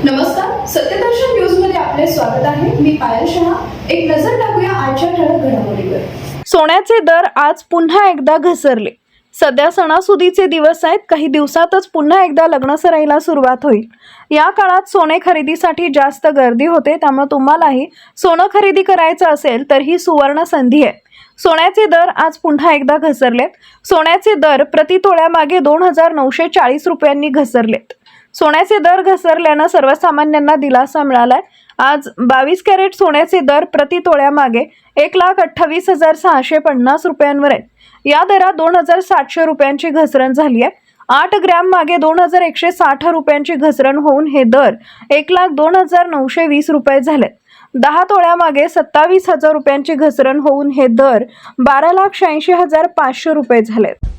नमस्कार, सत्यदर्शन न्यूज मध्ये आपले स्वागत आहे। मी पायल शहा। एक नजर टाकूया आजच्या ठळक घडामोडीवर। सोन्याचे दर आज पुन्हा एकदा घसरले। सध्या सणासुदीचे दिवस आहेत। काही दिवसातच पुन्हा एकदा लग्नसराईला सुरुवात होईल। या काळात सोने खरेदीसाठी जास्त गर्दी होते, त्यामुळे तुम्हालाही सोनं खरेदी करायचं असेल तर ही सुवर्ण संधी आहे। सोन्याचे दर आज पुन्हा एकदा घसरलेत। सोन्याचे दर प्रति तोळ्यामागे 2940 रुपयांनी घसरलेत। सोन्याचे दर घसरल्यानं सर्वसामान्यांना दिलासा मिळालाय। आज 22 कॅरेट सोन्याचे दर प्रति तोळ्यामागे 1,28,650 रुपयांवर आहेत। या दरात 2,700 रुपयांची घसरण झाली आहे। 8 ग्रॅम मागे 2,160 रुपयांची घसरण होऊन हे दर 1,02,920 रुपये झालेत। 10 तोळ्यामागे 27,000 रुपयांची घसरण होऊन हे दर 12,86,500 रुपये झालेत।